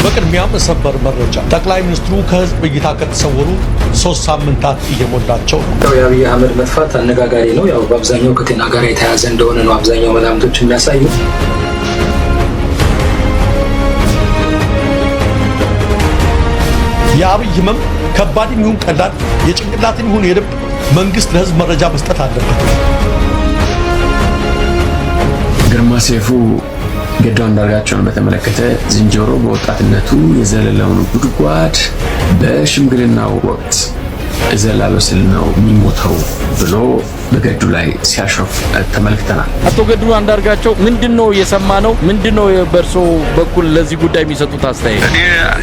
በቅድሚያም ሰበር መረጃ ጠቅላይ ሚኒስትሩ ከህዝብ እይታ ከተሰወሩ 3 ሳምንታት እየሞላቸው ነው። የአብይ አህመድ መጥፋት አነጋጋሪ ነው። ያው በአብዛኛው ከጤና ጋር የተያያዘ እንደሆነ ነው አብዛኛው መላምቶች የሚያሳዩት። የአብይ ህመም ከባድም ይሁን ቀላል የጭንቅላትም ይሁን የልብ መንግስት ለህዝብ መረጃ መስጠት አለበት። ግርማ ሰይፉ ገዱ አንዳርጋቸውን በተመለከተ ዝንጀሮ በወጣትነቱ የዘለለውን ጉድጓድ በሽምግልናው ወቅት እዘላለሁ ሲል ነው የሚሞተው ብሎ በገዱ ላይ ሲያሾፍ ተመልክተናል። አቶ ገዱ አንዳርጋቸው ምንድነው የሰማነው? ምንድነው በርሶ በኩል ለዚህ ጉዳይ የሚሰጡት አስተያየት? እኔ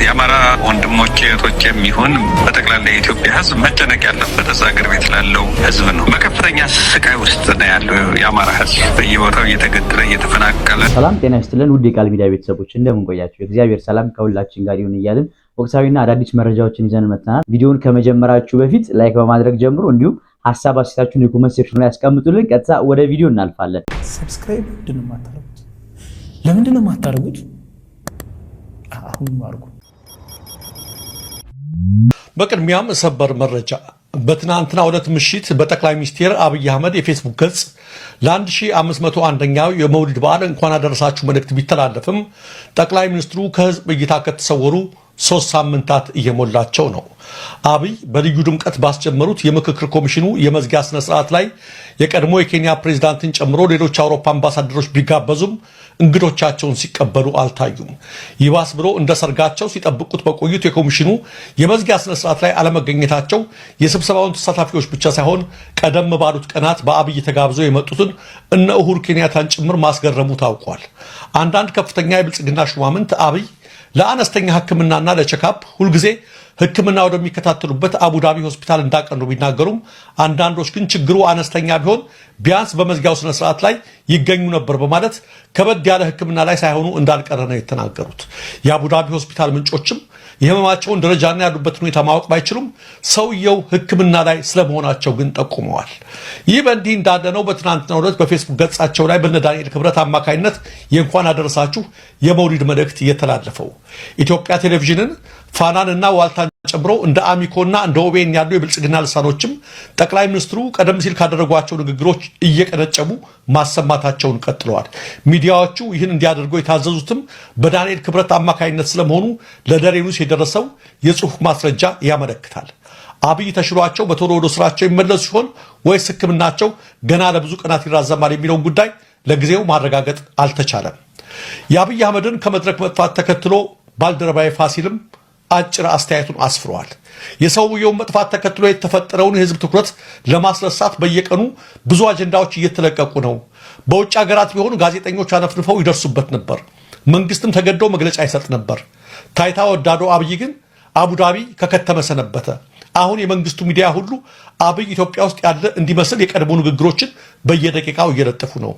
የአማራ ወንድሞቼ እህቶቼ የሚሆን በጠቅላላ የኢትዮጵያ ህዝብ መጨነቅ ያለበት እዛ ሀገር ቤት ላለው ህዝብ ነው። በከፍተኛ ስቃይ ውስጥ ነው ያለው የአማራ ህዝብ በየቦታው እየተገደለ እየተፈናቀለ። ሰላም ጤና ይስጥልን ውድ የቃል ሚዲያ ቤተሰቦች እንደምን ቆያችሁ? እግዚአብሔር ሰላም ከሁላችን ጋር ይሁን እያልን ወቅታዊና አዳዲስ መረጃዎችን ይዘን መጥተናል። ቪዲዮውን ከመጀመራችሁ በፊት ላይክ በማድረግ ጀምሩ። እንዲሁም ሐሳብ አስተያየታችሁን የኮሜንት ሴክሽን ላይ ያስቀምጡልን። ቀጥታ ወደ ቪዲዮ እናልፋለን። ሰብስክራይብ ለምንድነው የማታደርጉት? አሁን አድርጉ። በቅድሚያም ሰበር መረጃ በትናንትናው ዕለት ምሽት በጠቅላይ ሚኒስትር አብይ አህመድ የፌስቡክ ገጽ ለ1501ኛው የመውሊድ በዓል እንኳን አደረሳችሁ መልእክት ቢተላለፍም ጠቅላይ ሚኒስትሩ ከህዝብ እይታ ከተሰወሩ 3 ሳምንታት እየሞላቸው ነው። አብይ በልዩ ድምቀት ባስጀመሩት የምክክር ኮሚሽኑ የመዝጊያ ስነ ስርዓት ላይ የቀድሞ የኬንያ ፕሬዝዳንትን ጨምሮ ሌሎች አውሮፓ አምባሳደሮች ቢጋበዙም እንግዶቻቸውን ሲቀበሉ አልታዩም። ይባስ ብሎ እንደ ሰርጋቸው ሲጠብቁት በቆዩት የኮሚሽኑ የመዝጊያ ስነ ስርዓት ላይ አለመገኘታቸው የስብሰባውን ተሳታፊዎች ብቻ ሳይሆን ቀደም ባሉት ቀናት በአብይ ተጋብዘው የመጡትን እነ ኡሁሩ ኬንያታን ጭምር ማስገረሙ ታውቋል። አንዳንድ ከፍተኛ የብልጽግና ሹማምንት አብይ ለአነስተኛ ህክምናና ለቼካፕ ሁልጊዜ ህክምና ወደሚከታተሉበት አቡዳቢ ሆስፒታል እንዳቀኑ ቢናገሩም አንዳንዶች ግን ችግሩ አነስተኛ ቢሆን ቢያንስ በመዝጊያው ስነ ስርዓት ላይ ይገኙ ነበር በማለት ከበድ ያለ ህክምና ላይ ሳይሆኑ እንዳልቀረ ነው የተናገሩት። የአቡዳቢ ሆስፒታል ምንጮችም የህመማቸውን ደረጃና ያሉበት ሁኔታ ማወቅ ባይችሉም ሰውየው ህክምና ላይ ስለመሆናቸው ግን ጠቁመዋል። ይህ በእንዲህ እንዳለ ነው በትናንትናው ዕለት በፌስቡክ ገጻቸው ላይ በነ ዳንኤል ክብረት አማካይነት የእንኳን አደረሳችሁ የመውሊድ መልእክት እየተላለፈው ኢትዮጵያ ቴሌቪዥንን ፋናንና ዋልታን ጨምሮ እንደ አሚኮና እንደ ኦቤን ያሉ የብልጽግና ልሳኖችም ጠቅላይ ሚኒስትሩ ቀደም ሲል ካደረጓቸው ንግግሮች እየቀነጨቡ ማሰማታቸውን ቀጥለዋል። ሚዲያዎቹ ይህን እንዲያደርጉ የታዘዙትም በዳንኤል ክብረት አማካይነት ስለመሆኑ ለደሬ ኒውስ የደረሰው የጽሑፍ ማስረጃ ያመለክታል። አብይ ተሽሏቸው በቶሎ ወደ ስራቸው ይመለሱ ሲሆን ወይስ ህክምናቸው ገና ለብዙ ቀናት ይራዘማል የሚለውን ጉዳይ ለጊዜው ማረጋገጥ አልተቻለም። የአብይ አህመድን ከመድረክ መጥፋት ተከትሎ ባልደረባዬ ፋሲልም አጭር አስተያየቱን አስፍሯል። የሰውየውን መጥፋት ተከትሎ የተፈጠረውን የህዝብ ትኩረት ለማስረሳት በየቀኑ ብዙ አጀንዳዎች እየተለቀቁ ነው። በውጭ ሀገራት ቢሆኑ ጋዜጠኞች አነፍንፈው ይደርሱበት ነበር። መንግስትም ተገዶ መግለጫ ይሰጥ ነበር። ታይታ ወዳዶ አብይ ግን አቡዳቢ ከከተመ ሰነበተ። አሁን የመንግስቱ ሚዲያ ሁሉ አብይ ኢትዮጵያ ውስጥ ያለ እንዲመስል የቀድሞ ንግግሮችን በየደቂቃው እየለጠፉ ነው።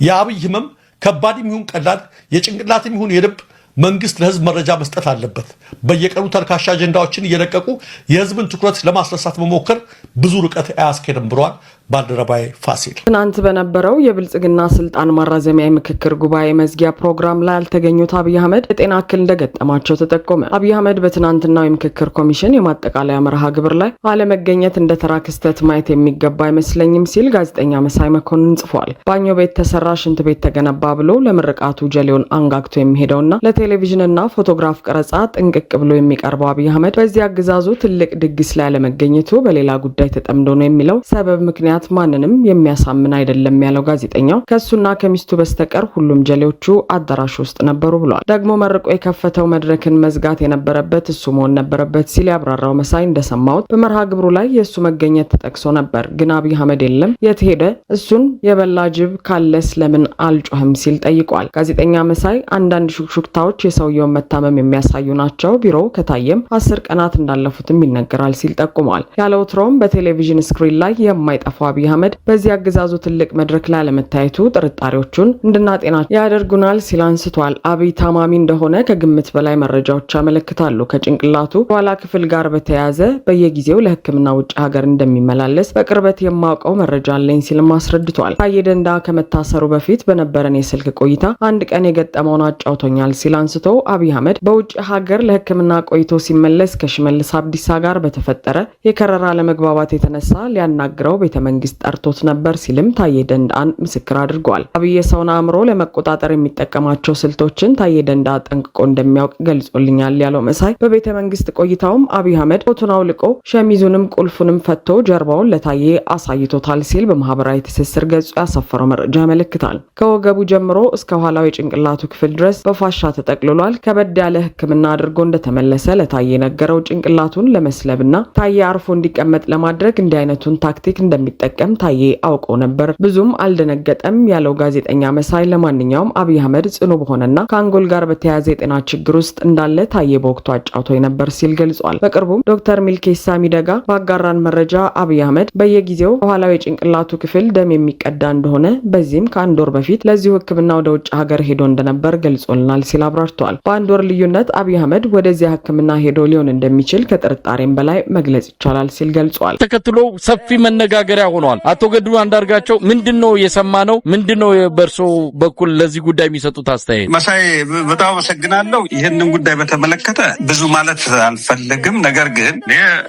የአብይ ህመም ከባድም ይሁን ቀላል የጭንቅላትም ይሁን የልብ መንግስት ለህዝብ መረጃ መስጠት አለበት። በየቀኑ ተልካሻ አጀንዳዎችን እየለቀቁ የህዝብን ትኩረት ለማስረሳት መሞከር ብዙ ርቀት አያስኬድም ብሏል ባልደረባዬ ፋሲል። ትናንት በነበረው የብልጽግና ስልጣን ማራዘሚያ የምክክር ጉባኤ መዝጊያ ፕሮግራም ላይ ያልተገኙት አብይ አህመድ የጤና እክል እንደገጠማቸው ተጠቆመ። አብይ አህመድ በትናንትናው የምክክር ኮሚሽን የማጠቃለያ መርሃ ግብር ላይ አለመገኘት እንደ ተራ ክስተት ማየት የሚገባ አይመስለኝም ሲል ጋዜጠኛ መሳይ መኮንን ጽፏል። ባኞ ቤት ተሰራ፣ ሽንት ቤት ተገነባ ብሎ ለምርቃቱ ጀሌውን አንጋግቶ የሚሄደውና ለቴሌቪዥንና ፎቶግራፍ ቀረጻ ጥንቅቅ ብሎ የሚቀርበው አብይ አህመድ በዚህ አገዛዙ ትልቅ ድግስ ላይ አለመገኘቱ በሌላ ጉዳይ ተጠምዶ ነው የሚለው ሰበብ ምክንያት ማንንም የሚያሳምን አይደለም ያለው ጋዜጠኛው ከሱና ከሚስቱ በስተቀር ሁሉም ጀሌዎቹ አዳራሽ ውስጥ ነበሩ ብሏል። ደግሞ መርቆ የከፈተው መድረክን መዝጋት የነበረበት እሱ መሆን ነበረበት ሲል ያብራራው መሳይ እንደሰማሁት በመርሃ ግብሩ ላይ የሱ መገኘት ተጠቅሶ ነበር፣ ግን አብይ አህመድ የለም። የት ሄደ? እሱን የበላ ጅብ ካለስ ለምን አልጮህም ሲል ጠይቋል። ጋዜጠኛ መሳይ አንዳንድ ሹክሹክታዎች የሰውየውን መታመም የሚያሳዩ ናቸው፣ ቢሮው ከታየም 10 ቀናት እንዳለፉትም ይነገራል ሲል ጠቁሟል። ያለው ትሮም በቴሌቪዥን ስክሪን ላይ የማይጠፋው አብይ አህመድ በዚህ አገዛዙ ትልቅ መድረክ ላይ ለመታየቱ ጥርጣሬዎቹን እንድናጤና ያደርጉናል ሲል አንስቷል። አብይ ታማሚ እንደሆነ ከግምት በላይ መረጃዎች ያመለክታሉ። ከጭንቅላቱ ኋላ ክፍል ጋር በተያያዘ በየጊዜው ለሕክምና ውጭ ሀገር እንደሚመላለስ በቅርበት የማውቀው መረጃ አለኝ ሲልም አስረድቷል። ታዬ ደንደዓ ከመታሰሩ በፊት በነበረን የስልክ ቆይታ አንድ ቀን የገጠመውን አጫውቶኛል ሲል አንስቶ አብይ አህመድ በውጭ ሀገር ለሕክምና ቆይቶ ሲመለስ ከሽመልስ አብዲሳ ጋር በተፈጠረ የከረራ ለመግባባት የተነሳ ሊያናግረው ቤተመንግስት ጠርቶት ነበር ሲልም ታዬ ደንደዓን ምስክር አድርጓል። አብይ የሰውን አእምሮ ለመቆጣጠር የሚጠቀማቸው ስልቶችን ታዬ ደንደዓ ጠንቅቆ እንደሚያውቅ ገልጾልኛል ያለው መሳይ በቤተመንግስት ቆይታውም አብይ አህመድ ኮቱን አውልቆ ሸሚዙንም ቁልፉንም ፈቶ ጀርባውን ለታዬ አሳይቶታል ሲል በማህበራዊ ትስስር ገጹ ያሰፈረው መረጃ ያመለክታል። ከወገቡ ጀምሮ እስከ ኋላው የጭንቅላቱ ክፍል ድረስ በፋሻ ተጠቅልሏል። ከበድ ያለ ሕክምና አድርጎ እንደተመለሰ ለታዬ ነገረው። ጭንቅላቱን ለመስለብና ታዬ አርፎ እንዲቀመጥ ለማድረግ እንዲህ አይነቱን ታክቲክ እንደሚጠቀም ታዬ አውቆ ነበር፣ ብዙም አልደነገጠም ያለው ጋዜጠኛ መሳይ ለማንኛውም አብይ አህመድ ጽኑ በሆነና ከአንጎል ጋር በተያያዘ የጤና ችግር ውስጥ እንዳለ ታዬ በወቅቱ አጫውቶ ነበር ሲል ገልጿል። በቅርቡም ዶክተር ሚልኬሳ ሚደጋ ባጋራን መረጃ አብይ አህመድ በየጊዜው ከኋላው የጭንቅላቱ ክፍል ደም የሚቀዳ እንደሆነ በዚህም ከአንድ ወር በፊት ለዚሁ ሕክምና ወደ ውጭ ሀገር ሄዶ እንደነበር ገልጾልናል ሲል አብራርተዋል። በአንድ ወር ልዩነት አብይ አህመድ ወደዚያ ሕክምና ሄዶ ሊሆን እንደሚችል ከጥርጣሬም በላይ መግለጽ ይቻላል ሲል ገልጿል። ተከትሎ ሰፊ መነጋገሪያ ሆኗል። አቶ ገዱ አንዳርጋቸው ምንድነው የሰማነው? ምንድነው በእርሶ በኩል ለዚህ ጉዳይ የሚሰጡት አስተያየት? መሳይ በጣም አመሰግናለሁ። ይህንን ጉዳይ በተመለከተ ብዙ ማለት አልፈልግም። ነገር ግን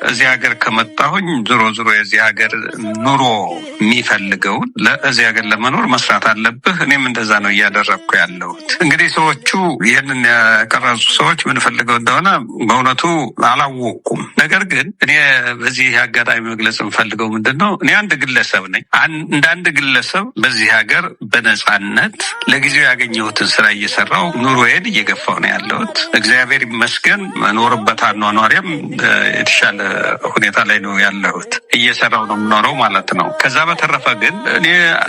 እዚህ ሀገር ከመጣሁኝ ዞሮ የዚህ ሀገር ኑሮ የሚፈልገውን ለዚህ ሀገር ለመኖር መስራት አለብህ። እኔም እንደዛ ነው እያደረግኩ ያለሁት። እንግዲህ ሰዎቹ ይህንን ያቀረጹ ሰዎች ምን ፈልገው እንደሆነ በእውነቱ አላወቁም። ነገር ግን እኔ በዚህ አጋጣሚ መግለጽ የምፈልገው ምንድን ነው፣ እኔ አንድ ግለሰብ ነኝ። እንደ አንድ ግለሰብ በዚህ ሀገር በነጻነት ለጊዜው ያገኘሁትን ስራ እየሰራው ኑሮዬን እየገፋው ነው ያለሁት። እግዚአብሔር ይመስገን መኖርበት አኗኗሪያም የተሻለ ሁኔታ ላይ ነው ያለሁት። እየሰራው ነው የምኖረው ማለት ነው። ከዛ በተረፈ ግን እኔ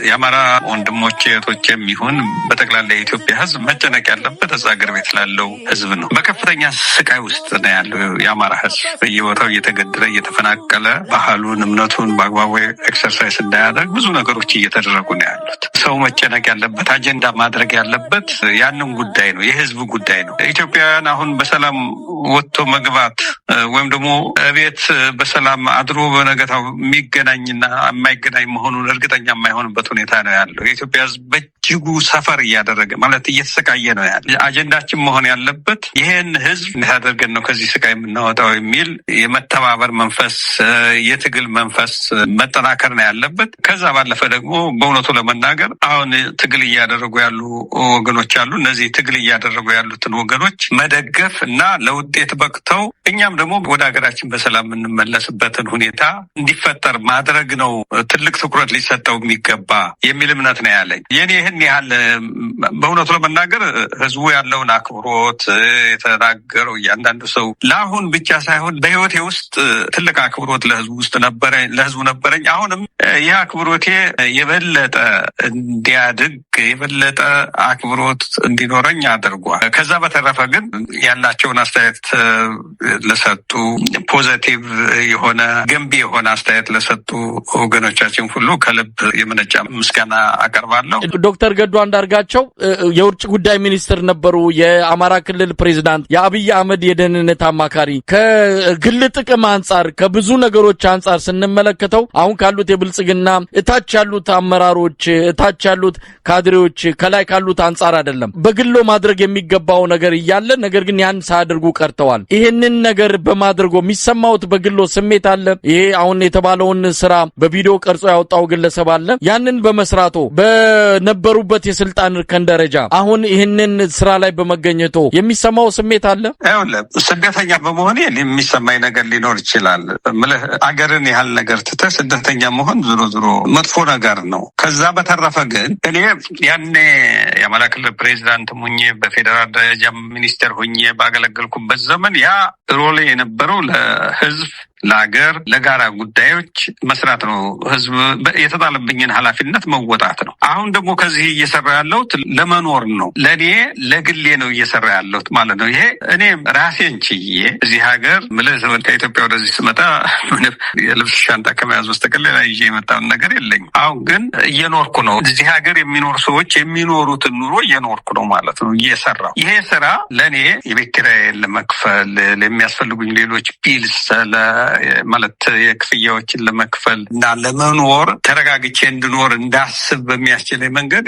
የአማራ ወንድሞቼ እህቶቼ የሚሆን በጠቅላላ የኢትዮጵያ ሕዝብ መጨነቅ ያለበት እዛ ሀገር ቤት ላለው ሕዝብ ነው። በከፍተኛ ስቃይ ውስጥ ነው ያለው የአማራ ሕዝብ በየቦታው እየተገደለ እየተፈናቀለ ባህሉን እምነቱን በአግባቡ ኤክሰርሳይዝ እንዳያደርግ ብዙ ነገሮች እየተደረጉ ነው ያሉት። ሰው መጨነቅ ያለበት አጀንዳ ማድረግ ያለበት ያንን ጉዳይ ነው፣ የህዝቡ ጉዳይ ነው። ኢትዮጵያውያን አሁን በሰላም ወጥቶ መግባት ወይም ደግሞ ቤት በሰላም አድሮ በነገታው የሚገናኝና የማይገናኝ መሆኑን እርግጠኛ የማይሆንበት ሁኔታ ነው ያለው። የኢትዮጵያ ህዝብ በእጅጉ ሰፈር እያደረገ ማለት እየተሰቃየ ነው ያለ። አጀንዳችን መሆን ያለበት ይሄን ህዝብ እንዲያደርገን ነው ከዚህ ስቃይ የምናወጣው የሚል የመተባበር መንፈስ፣ የትግል መንፈስ መጠናከር ነው ያለበት። ከዛ ባለፈ ደግሞ በእውነቱ ለመናገር አሁን ትግል እያደረጉ ያሉ ወገኖች አሉ። እነዚህ ትግል እያደረጉ ያሉትን ወገኖች መደገፍ እና ለውጤት በቅተው እኛም ደግሞ ወደ ሀገራችን በሰላም የምንመለስበትን ሁኔታ እንዲፈጠር ማድረግ ነው ትልቅ ትኩረት ሊሰጠው የሚገባ የሚል እምነት ነው ያለኝ። የኔ ይህን ያህል በእውነቱ ለመናገር ህዝቡ ያለውን አክብሮት የተናገረው እያንዳንዱ ሰው ለአሁን ብቻ ሳይሆን በህይወቴ ውስጥ ትልቅ አክብሮት ለህዝቡ ነበረኝ። አሁንም ይህ አክብሮቴ የበለጠ እንዲያድግ የበለጠ አክብሮት እንዲኖረኝ አድርጓል። ከዛ በተረፈ ግን ያላቸውን አስተያየት ለሰጡ ፖዘቲቭ የሆነ ገንቢ የሆነ አስተያየት ለሰጡ ወገኖቻችን ሁሉ ከልብ የመነጨ ምስጋና አቀርባለሁ። ዶክተር ገዱ አንዳርጋቸው የውጭ ጉዳይ ሚኒስትር ነበሩ፣ የአማራ ክልል ፕሬዝዳንት፣ የአብይ አህመድ የደህንነት አማካሪ። ከግል ጥቅም አንጻር ከብዙ ነገሮች አንጻር ስንመለከተው አሁን ካሉት የብልጽግና እታች ያሉት አመራሮች እታች ያሉት ካድሬዎች ከላይ ካሉት አንጻር አይደለም በግሎ ማድረግ የሚገባው ነገር እያለ ነገር ግን ያን ሳያደርጉ ቀርተዋል። ይሄንን ነገር በማድረጎ የሚሰማውት በግሎ ስሜት አለ። ይሄ አሁን የተባለውን ስራ በቪዲዮ ቀርጾ ያወጣው ግለሰብ አለ። ያንን በመስራቶ በነበሩበት የስልጣን እርከን ደረጃ አሁን ይሄንን ስራ ላይ በመገኘቶ የሚሰማው ስሜት አለ። ስደተኛ በመሆኔ የሚሰማኝ ነገር ሊኖር ይችላል። አገርን ያህል ነገር ትተህ ስደተኛ መሆን ዞሮ መጥፎ ነገር ነው። ከዛ በተረፈ ግን እኔ ያኔ የአማራ ክልል ፕሬዚዳንት ሁኜ በፌዴራል ደረጃ ሚኒስቴር ሁኜ ባገለገልኩበት ዘመን ያ ሮሌ የነበረው ለህዝብ ለሀገር ለጋራ ጉዳዮች መስራት ነው። ህዝብ የተጣለብኝን ኃላፊነት መወጣት ነው። አሁን ደግሞ ከዚህ እየሰራ ያለሁት ለመኖር ነው። ለኔ ለግሌ ነው እየሰራ ያለሁት ማለት ነው። ይሄ እኔ ራሴን ችዬ እዚህ ሀገር ከኢትዮጵያ ወደዚህ ስመጣ የልብስ ሻንጣ ከመያዝ በስተቀር ሌላ ይዤ የመጣውን ነገር የለኝም። አሁን ግን እየኖርኩ ነው። እዚህ ሀገር የሚኖሩ ሰዎች የሚኖሩትን ኑሮ እየኖርኩ ነው ማለት ነው እየሰራው። ይሄ ስራ ለእኔ የቤት ኪራይን ለመክፈል የሚያስፈልጉኝ ሌሎች ቢልስ ማለት የክፍያዎችን ለመክፈል እና ለመኖር ተረጋግቼ እንድኖር እንዳስብ በሚያስችለኝ መንገድ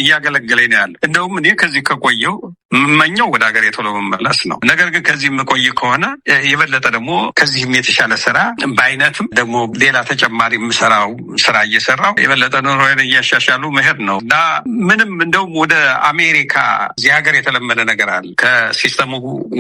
እያገለገለኝ ነው ያለው። እንደውም እኔ ከዚህ ከቆየው የምመኘው ወደ ሀገር የቶሎ መመለስ ነው። ነገር ግን ከዚህ የምቆይ ከሆነ የበለጠ ደግሞ ከዚህም የተሻለ ስራ በአይነትም ደግሞ ሌላ ተጨማሪ የምሰራው ስራ እየሰራው የበለጠ ኑሮዬን እያሻሻሉ መሄድ ነው እና ምንም እንደውም ወደ አሜሪካ እዚህ ሀገር የተለመደ ነገር አለ። ከሲስተሙ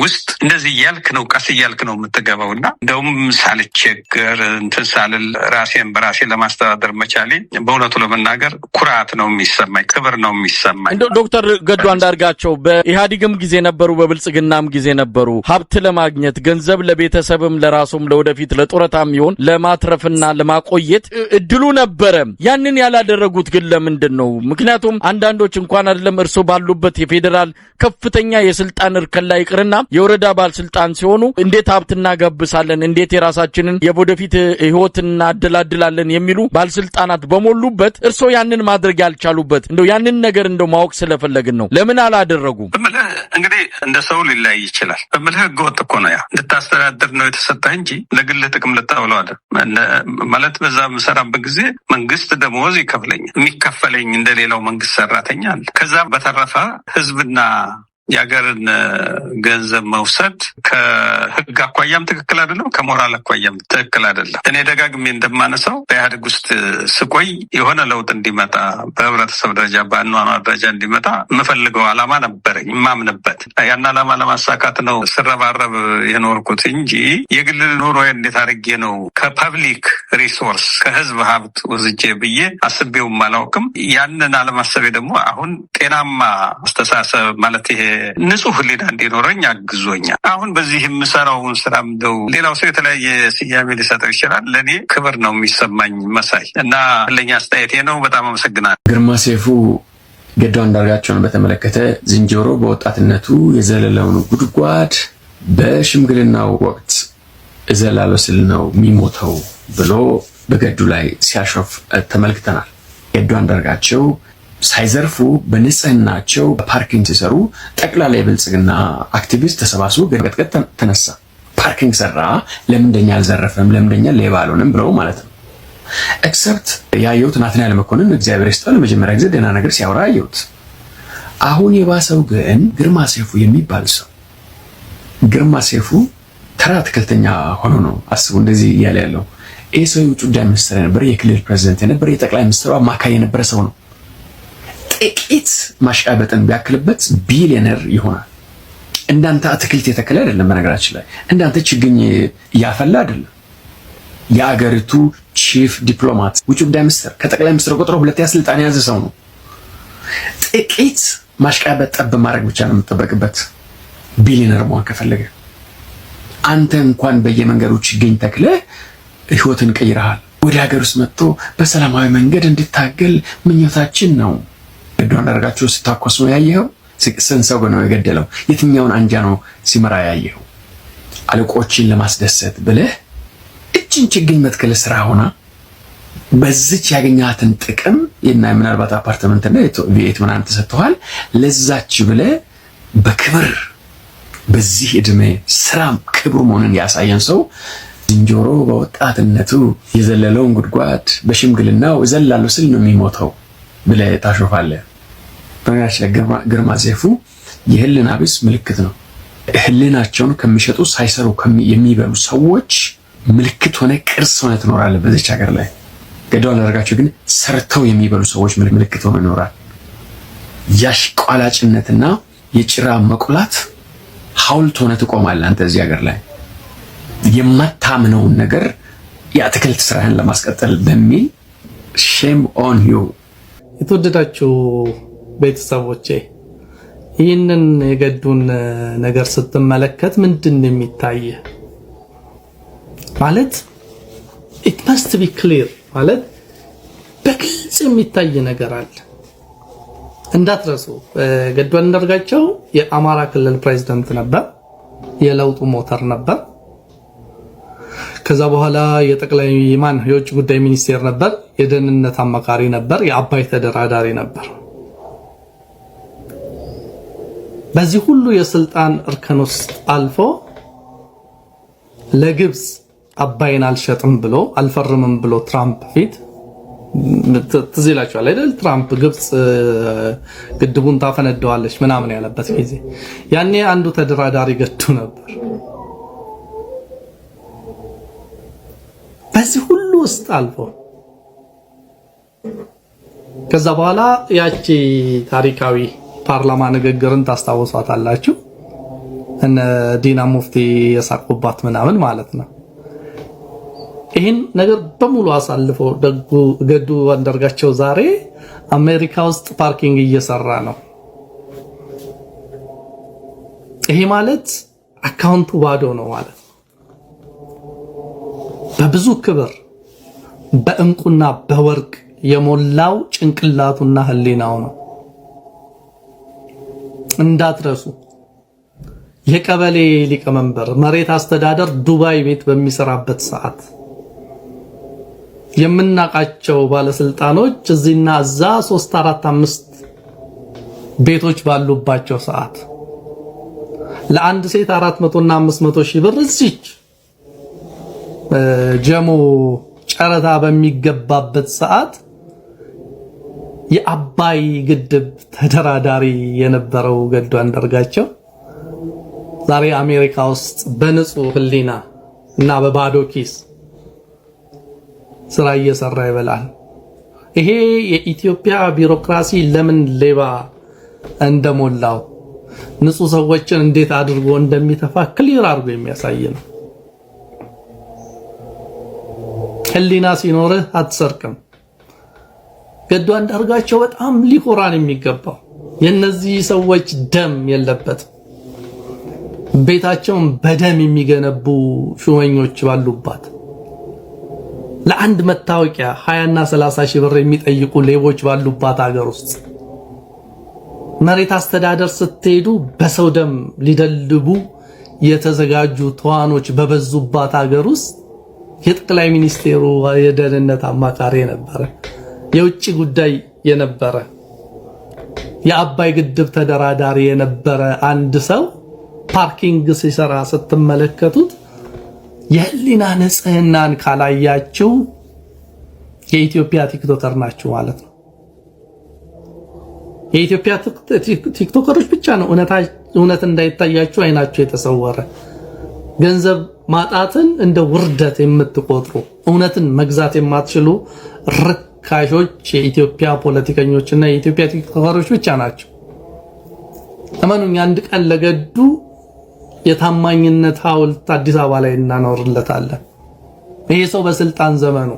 ውስጥ እንደዚህ እያልክ ነው ቀስ እያልክ ነው የምትገባው እና እንደውም ሳልቸገር እንትን ሳልል ራሴን በራሴ ለማስተዳደር መቻሌ በእውነቱ ለመናገር ኩራት ነው የሚሰማኝ፣ ክብር ነው የሚሰማኝ። ዶክተር ገዱ አንዳርጋቸው በኢህአዴግም ጊዜ ነበሩ፣ በብልጽግናም ጊዜ ነበሩ። ሀብት ለማግኘት ገንዘብ ለቤተሰብም ለራሱም ለወደፊት ለጡረታም ይሆን ለማትረፍና ለማቆየት እድሉ ነበረ። ያንን ያላደረጉት ግን ለምንድን ነው? ምክንያቱም አንዳንዶች እንኳን አይደለም እርሶ ባሉበት የፌዴራል ከፍተኛ የስልጣን እርከን ላይ ይቅርና የወረዳ ባለስልጣን ሲሆኑ እንዴት ሀብት እናገብሳለን፣ እንዴት የራሳችንን የወደፊት ህይወት እናደላድላለን የሚሉ ባለስልጣናት በሞሉበት እርሶ ያንን ማድረግ ያልቻሉበት እንደው ያንን ነገር እንደው ማወቅ ስለፈለግን ነው። ለምን አላደረጉም? እንግዲህ እንደ ሰው ሊለያይ ይችላል። በምልህ ህገወጥ እኮ ነው። ያ እንድታስተዳድር ነው የተሰጠህ እንጂ ለግል ጥቅም ልታውለው አይደል ማለት። በዛ የምሰራበት ጊዜ መንግስት ደሞዝ ይከፍለኛል። የሚከፈለኝ እንደሌላው መንግስት ሰራተኛ አለ። ከዛ በተረፈ ህዝብና የሀገርን ገንዘብ መውሰድ ከህግ አኳያም ትክክል አይደለም፣ ከሞራል አኳያም ትክክል አይደለም። እኔ ደጋግሜ እንደማነሳው በኢህአዴግ ውስጥ ስቆይ የሆነ ለውጥ እንዲመጣ በህብረተሰብ ደረጃ በአኗኗር ደረጃ እንዲመጣ የምፈልገው ዓላማ ነበረኝ፣ የማምንበት ያን ዓላማ ለማሳካት ነው ስረባረብ የኖርኩት እንጂ የግል ኑሮ እንዴት አድርጌ ነው ከፐብሊክ ሪሶርስ ከህዝብ ሀብት ወስጄ ብዬ አስቤውም አላውቅም። ያንን አለማሰቤ ደግሞ አሁን ጤናማ አስተሳሰብ ማለት ይሄ ንጹህ ህሊና እንዲኖረኝ አግዞኛል። አሁን በዚህ የምሰራውን ስራ እንደው ሌላው ሰው የተለያየ ስያሜ ሊሰጠው ይችላል። ለእኔ ክብር ነው የሚሰማኝ መሳይ እና ለኛ አስተያየቴ ነው። በጣም አመሰግናለሁ። ግርማ ሰይፉ ገዱ አንዳርጋቸውን በተመለከተ ዝንጀሮ በወጣትነቱ የዘለለውን ጉድጓድ በሽምግልናው ወቅት እዘላለሁ ስል ነው የሚሞተው ብሎ በገዱ ላይ ሲያሾፍ ተመልክተናል። ገዱ አንዳርጋቸው ሳይዘርፉ በንጽህናቸው ፓርኪንግ ሲሰሩ ጠቅላላ የብልጽግና አክቲቪስት ተሰባስቦ ገጥቀጥ ተነሳ። ፓርኪንግ ሰራ፣ ለምንደኛ አልዘረፈም፣ ለምንደኛ ሌባ አልሆነም ብለው ማለት ነው። ኤክሰፕት ያየሁት ናትናኤል መኮንን እግዚአብሔር ይስጠው ለመጀመሪያ ጊዜ ደህና ነገር ሲያወራ ያየሁት። አሁን የባሰው ግን ግርማ ሰይፉ የሚባል ሰው ግርማ ሰይፉ ተራ አትክልተኛ ሆኖ ነው አስቡ እንደዚህ እያለ ያለው። ይህ ሰው የውጭ ጉዳይ ሚኒስትር ነበር፣ የክልል ፕሬዚደንት ነበር፣ የጠቅላይ ሚኒስትሩ አማካሪ የነበረ ሰው ነው። ጥቂት ማሽቃበጥን ቢያክልበት ቢሊዮነር ይሆናል። እንዳንተ አትክልት የተከለ አይደለም። በነገራችን ላይ እንዳንተ ችግኝ ያፈላ አይደለም። የአገሪቱ ቺፍ ዲፕሎማት ውጭ ጉዳይ ሚኒስትር ከጠቅላይ ሚኒስትር ቆጥሮ ሁለተኛ ስልጣን የያዘ ሰው ነው። ጥቂት ማሽቃበጥ ጠብ ማድረግ ብቻ ነው የምትጠበቅበት ቢሊዮነር መሆን ከፈለገ። አንተ እንኳን በየመንገዱ ችግኝ ተክለህ ህይወትን ቀይረሃል። ወደ ሀገር ውስጥ መጥቶ በሰላማዊ መንገድ እንድታገል ምኞታችን ነው። ገዱ አንዳርጋቸው ስታኮስ ነው ያየኸው? ስንት ሰው ነው የገደለው? የትኛውን አንጃ ነው ሲመራ ያየኸው? አለቆችን ለማስደሰት ብለህ እችን ችግኝ መትከል ስራ ሆና በዚች ያገኛትን ጥቅም እና ምናልባት አፓርትመንትና ቤት ምናምን ተሰጥቷል። ለዛች ብለህ በክብር በዚህ እድሜ ስራ ክብሩ መሆኑን ያሳየን ሰው ዝንጀሮ በወጣትነቱ የዘለለውን ጉድጓድ በሽምግልናው እዘላለሁ ስል ነው የሚሞተው ብለህ ታሾፋለህ። በነገራችን ግርማ ሰይፉ የህሊና ቢስ ምልክት ነው። ህሊናቸውን ከሚሸጡ ሳይሰሩ የሚበሉ ሰዎች ምልክት ሆነ ቅርስ ሆነ ትኖራለህ በዚች ሀገር ላይ። ገዱ አንዳርጋቸው ግን ሰርተው የሚበሉ ሰዎች ምልክት ሆነ ይኖራል። ያሽቋላጭነትና የጭራ መቁላት ሐውልት ሆነ ትቆማለህ አንተ እዚህ ሀገር ላይ የማታምነውን ነገር የአትክልት ስራህን ለማስቀጠል በሚል ሼም ኦን ዩ። የተወደዳችሁ ቤተሰቦቼ ይህንን የገዱን ነገር ስትመለከት ምንድን ነው የሚታየ? ማለት it must be clear ማለት በግልጽ የሚታይ ነገር አለ። እንዳትረሱ ገዱ አንዳርጋቸው የአማራ ክልል ፕሬዝዳንት ነበር፣ የለውጡ ሞተር ነበር። ከዛ በኋላ የጠቅላይ የውጭ ጉዳይ ሚኒስቴር ነበር፣ የደህንነት አማካሪ ነበር፣ የአባይ ተደራዳሪ ነበር። በዚህ ሁሉ የስልጣን እርከን ውስጥ አልፎ ለግብጽ አባይን አልሸጥም ብሎ አልፈርምም ብሎ ትራምፕ ፊት ትዝ ይላችኋል አይደል? ትራምፕ ግብጽ ግድቡን ታፈነደዋለች ምናምን ያለበት ጊዜ ያኔ አንዱ ተደራዳሪ ገዱ ነበር። በዚህ ሁሉ ውስጥ አልፎ ከዛ በኋላ ያቺ ታሪካዊ ፓርላማ ንግግርን ታስታውሷታላችሁ። እነ ዲና ሙፍቲ የሳቁባት ምናምን ማለት ነው። ይህን ነገር በሙሉ አሳልፎ ገዱ አንዳርጋቸው ዛሬ አሜሪካ ውስጥ ፓርኪንግ እየሰራ ነው። ይሄ ማለት አካውንቱ ባዶ ነው ማለት ነው። በብዙ ክብር በእንቁና በወርቅ የሞላው ጭንቅላቱና ህሊናው ነው። እንዳትረሱ። የቀበሌ ሊቀመንበር መሬት አስተዳደር ዱባይ ቤት በሚሰራበት ሰዓት የምናቃቸው ባለስልጣኖች እዚህና እዛ 3 4 5 ቤቶች ባሉባቸው ሰዓት ለአንድ ሴት 400 እና 500 ሺህ ብር እዚች ጀሞ ጨረታ በሚገባበት ሰዓት የአባይ ግድብ ተደራዳሪ የነበረው ገዱ አንዳርጋቸው ዛሬ አሜሪካ ውስጥ በንጹህ ህሊና እና በባዶ ኪስ ስራ እየሰራ ይበላል። ይሄ የኢትዮጵያ ቢሮክራሲ ለምን ሌባ እንደሞላው ንጹህ ሰዎችን እንዴት አድርጎ እንደሚተፋ ክሊር አድርጎ የሚያሳይ ነው። ህሊና ሲኖርህ አትሰርቅም። ገዱ አንዳርጋቸው በጣም ሊኮራን የሚገባው የነዚህ ሰዎች ደም የለበትም። ቤታቸውን በደም የሚገነቡ ሹመኞች ባሉባት ለአንድ መታወቂያ 20 እና 30 ሺህ ብር የሚጠይቁ ሌቦች ባሉባት ሀገር ውስጥ መሬት አስተዳደር ስትሄዱ በሰው ደም ሊደልቡ የተዘጋጁ ተዋኖች በበዙባት ሀገር ውስጥ የጠቅላይ ሚኒስቴሩ የደህንነት አማካሪ የነበረ የውጭ ጉዳይ የነበረ የአባይ ግድብ ተደራዳሪ የነበረ አንድ ሰው ፓርኪንግ ሲሰራ ስትመለከቱት የህሊና ንጽህናን ካላያችሁ የኢትዮጵያ ቲክቶከር ናችሁ ማለት ነው። የኢትዮጵያ ቲክቶከሮች ብቻ ነው እውነት እንዳይታያችሁ አይናችሁ የተሰወረ ገንዘብ ማጣትን እንደ ውርደት የምትቆጥሩ እውነትን መግዛት የማትችሉ ርካሾች የኢትዮጵያ ፖለቲከኞችና የኢትዮጵያ ቲክቶከሮች ብቻ ናቸው። እመኑኝ አንድ ቀን ለገዱ የታማኝነት ሐውልት አዲስ አበባ ላይ እናኖርለታለን። ይሄ ሰው በስልጣን ዘመኑ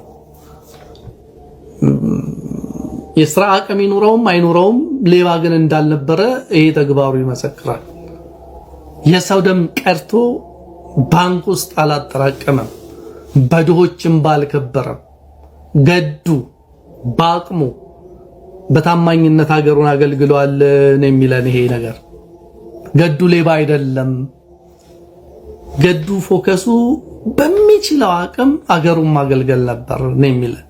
የሥራ አቅም ይኑረውም አይኑረውም ሌባ ግን እንዳልነበረ ይሄ ተግባሩ ይመሰክራል። የሰው ደም ቀርቶ ባንክ ውስጥ አላጠራቀመም፣ በድሆችም ባልከበረም። ገዱ በአቅሙ በታማኝነት ሀገሩን አገልግሏል ነው የሚለን ይሄ ነገር። ገዱ ሌባ አይደለም። ገዱ ፎከሱ በሚችለው አቅም አገሩን ማገልገል ነበር ነው የሚለን።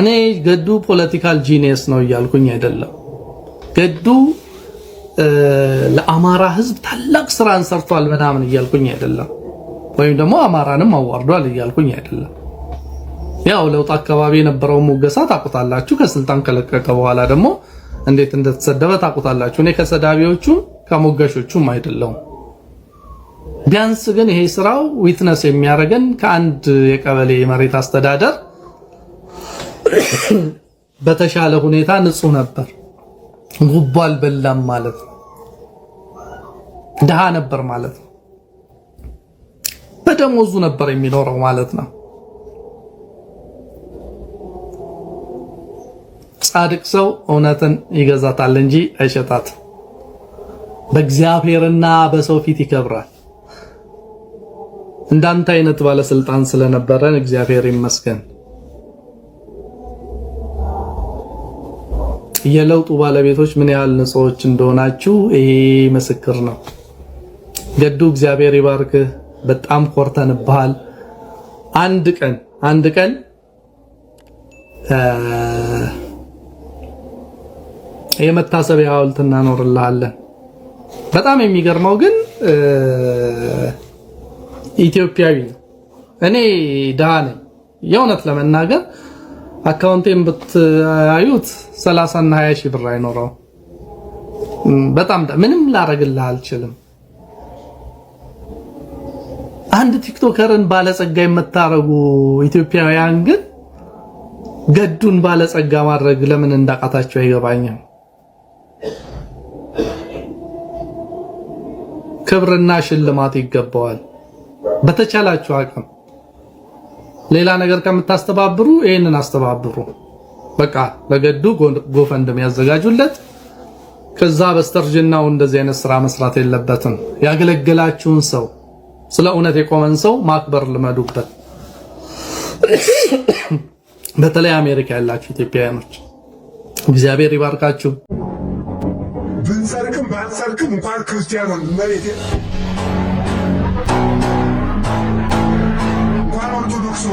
እኔ ገዱ ፖለቲካል ጂኒየስ ነው እያልኩኝ አይደለም። ገዱ ለአማራ ሕዝብ ታላቅ ስራን ሰርቷል ምናምን እያልኩኝ አይደለም። ወይም ደግሞ አማራንም አዋርዷል እያልኩኝ አይደለም። ያው ለውጥ አካባቢ የነበረው ሙገሳ ታውቁታላችሁ። ከስልጣን ከለቀቀ በኋላ ደግሞ እንዴት እንደተሰደበ ታውቁታላችሁ። እኔ ከሰዳቢዎቹም ከሞገሾቹም አይደለም። ቢያንስ ግን ይሄ ስራው ዊትነስ የሚያደርገን ከአንድ የቀበሌ መሬት አስተዳደር በተሻለ ሁኔታ ንጹህ ነበር። ጉቦ አልበላም ማለት ነው። ድሃ ነበር ማለት ነው። በደሞዙ ነበር የሚኖረው ማለት ነው። ጻድቅ ሰው እውነትን ይገዛታል እንጂ አይሸጣትም። በእግዚአብሔርና በሰው ፊት ይከብራል። እንዳንተ አይነት ባለስልጣን ስለነበረን እግዚአብሔር ይመስገን። የለውጡ ባለቤቶች ምን ያህል ንጹዎች እንደሆናችሁ ይሄ ምስክር ነው። ገዱ እግዚአብሔር ይባርክህ። በጣም ኮርተንብሃል። አንድ ቀን የመታሰቢያ ሐውልት እናኖርልሃለን። በጣም የሚገርመው ግን ኢትዮጵያዊ እኔ ደሃ ነኝ። የእውነት ለመናገር አካውንቴን ብታዩት 30 እና 20 ሺህ ብር አይኖረው። በጣም ምንም ላረግልህ አልችልም። አንድ ቲክቶከርን ባለጸጋ የምታረጉ ኢትዮጵያውያን ግን ገዱን ባለጸጋ ማድረግ ለምን እንዳቃታችሁ አይገባኝም። ክብርና ሽልማት ይገባዋል። በተቻላችሁ አቅም ሌላ ነገር ከምታስተባብሩ ይሄንን አስተባብሩ። በቃ ለገዱ ጎፈንድም ያዘጋጁለት። ከዛ በስተርጅናው እንደዚህ አይነት ስራ መስራት የለበትም። ያገለገላችሁን ሰው ስለ እውነት የቆመን ሰው ማክበር ልመዱበት። በተለይ አሜሪካ ያላችሁ ኢትዮጵያውያኖች እግዚአብሔር ይባርካችሁ። ብንሰርቅም ባንሰርቅም እንኳን ክርስቲያኖ መሬት እንኳን ኦርቶዶክስ